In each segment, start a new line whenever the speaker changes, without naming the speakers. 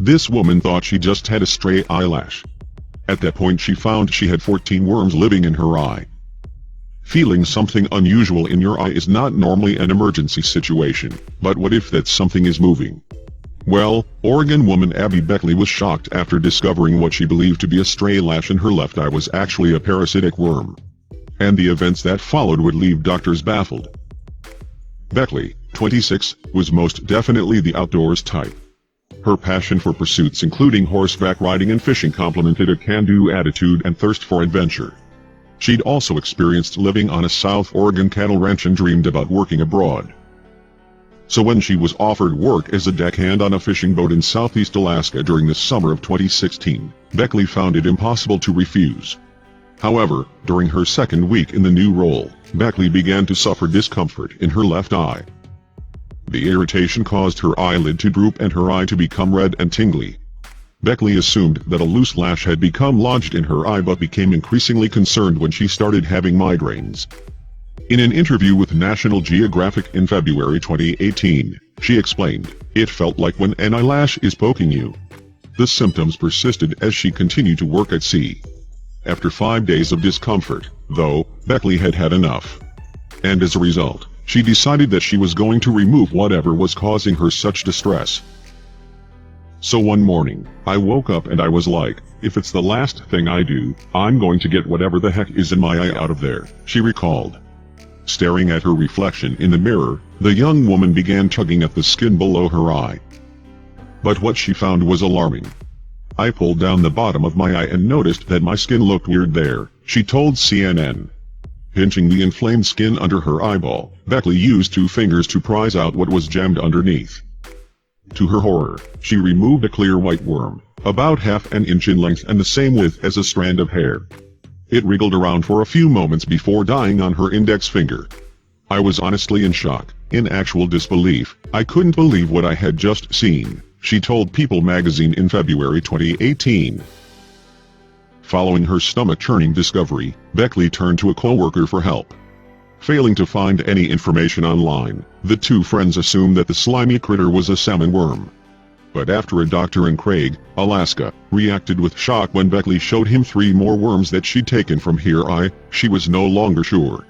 This woman thought she just had a stray eyelash. At that point she found she had 14 worms living in her eye. Feeling something unusual in your eye is not normally an emergency situation, but what if that something is moving? Well, Oregon woman Abby Beckley was shocked after discovering what she believed to be a stray lash in her left eye was actually a parasitic worm. And the events that followed would leave doctors baffled. Beckley, 26, was most definitely the outdoors type. Her passion for pursuits including horseback riding and fishing complemented a can-do attitude and thirst for adventure. She'd also experienced living on a South Oregon cattle ranch and dreamed about working abroad. So when she was offered work as a deckhand on a fishing boat in southeast Alaska during the summer of 2016, Beckley found it impossible to refuse. However, during her second week in the new role, Beckley began to suffer discomfort in her left eye. The irritation caused her eyelid to droop and her eye to become red and tingly. Beckley assumed that a loose lash had become lodged in her eye but became increasingly concerned when she started having migraines. In an interview with National Geographic in February 2018, she explained, "It felt like when an eyelash is poking you." The symptoms persisted as she continued to work at sea. After 5 days of discomfort, though, Beckley had had enough. And as a result, she decided that she was going to remove whatever was causing her such distress. "So one morning, I woke up and I was like, if it's the last thing I do, I'm going to get whatever the heck is in my eye out of there," she recalled. Staring at her reflection in the mirror, the young woman began tugging at the skin below her eye. But what she found was alarming. "I pulled down the bottom of my eye and noticed that my skin looked weird there," she told CNN. Pinching the inflamed skin under her eyeball, Beckley used 2 fingers to prise out what was jammed underneath. To her horror, she removed a clear white worm, about half an inch in length and the same width as a strand of hair. It wriggled around for a few moments before dying on her index finger. "I was honestly in shock, in actual disbelief. I couldn't believe what I had just seen," she told People magazine in February 2018. Following her stomach-churning discovery, Beckley turned to a coworker for help. Failing to find any information online, the 2 friends assumed that the slimy critter was a salmon worm. But after a doctor in Craig, Alaska, reacted with shock when Beckley showed him 3 more worms that she'd taken from her eye, she was no longer sure.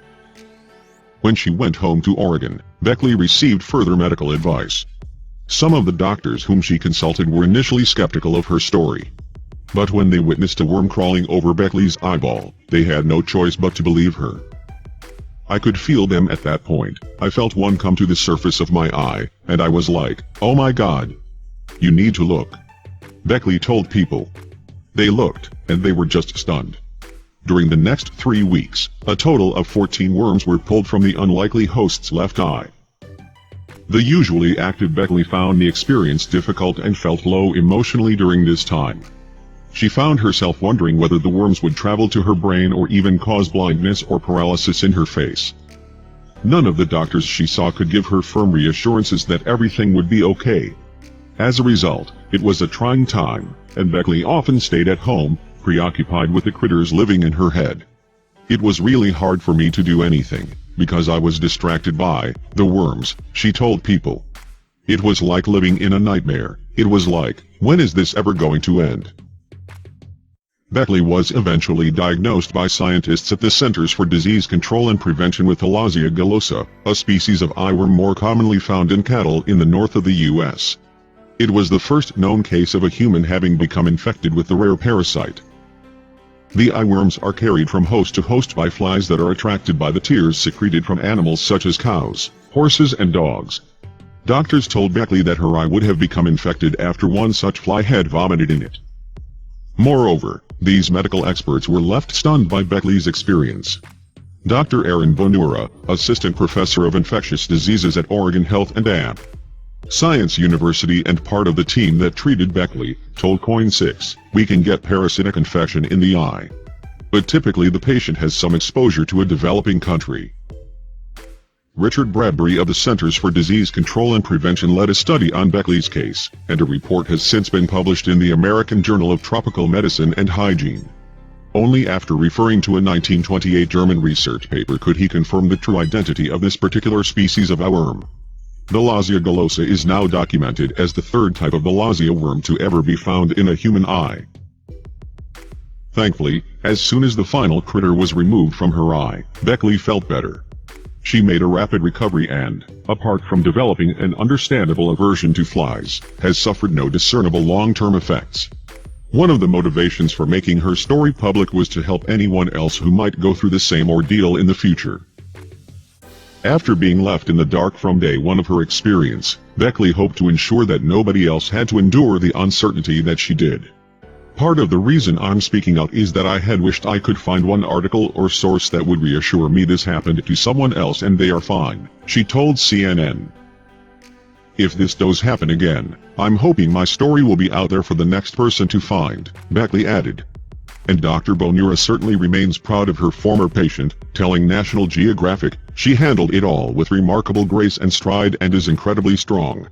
When she went home to Oregon, Beckley received further medical advice. Some of the doctors whom she consulted were initially skeptical of her story. But when they witnessed a worm crawling over Beckley's eyeball, they had no choice but to believe her. "I could feel them at that point. I felt one come to the surface of my eye, and I was like, oh my God. You need to look," Beckley told People. They looked, and they were just stunned. During the next 3 weeks, a total of 14 worms were pulled from the unlikely host's left eye. The usually active Beckley found the experience difficult and felt low emotionally during this time. She found herself wondering whether the worms would travel to her brain or even cause blindness or paralysis in her face. None of the doctors she saw could give her firm reassurances that everything would be okay. As a result, it was a trying time, and Beckley often stayed at home, preoccupied with the critters living in her head. "It was really hard for me to do anything, because I was distracted by the worms," she told People. "It was like living in a nightmare. It was like, when is this ever going to end?" Beckley was eventually diagnosed by scientists at the Centers for Disease Control and Prevention with Eyelash gallosa, a species of eyeworm more commonly found in cattle in the north of the U.S. It was the first known case of a human having become infected with the rare parasite. The eyeworms are carried from host to host by flies that are attracted by the tears secreted from animals such as cows, horses and dogs. Doctors told Beckley that her eye would have become infected after one such fly had vomited in it. Moreover, these medical experts were left stunned by Beckley's experience. Dr. Aaron Bonura, assistant professor of infectious diseases at Oregon Health and App Science University and part of the team that treated Beckley, told Coin6, "We can get parasitic infection in the eye. But typically the patient has some exposure to a developing country." Richard Bradbury of the Centers for Disease Control and Prevention led a study on Beckley's case, and a report has since been published in the American Journal of Tropical Medicine and Hygiene. Only after referring to a 1928 German research paper could he confirm the true identity of this particular species of eyeworm. Villazia gullosa is now documented as the third type of Villazia worm to ever be found in a human eye. Thankfully, as soon as the final critter was removed from her eye, Beckley felt better. She made a rapid recovery and, apart from developing an understandable aversion to flies, has suffered no discernible long-term effects. One of the motivations for making her story public was to help anyone else who might go through the same ordeal in the future. After being left in the dark from day one of her experience, Beckley hoped to ensure that nobody else had to endure the uncertainty that she did. Part of the reason I'm speaking out is that I had wished I could find one article or source that would reassure me this happened to someone else and they are fine, she told CNN. If this does happen again, I'm hoping my story will be out there for the next person to find, Beckley added. And Dr. Bonura certainly remains proud of her former patient, telling National Geographic, "She handled it all with remarkable grace and stride and is incredibly strong."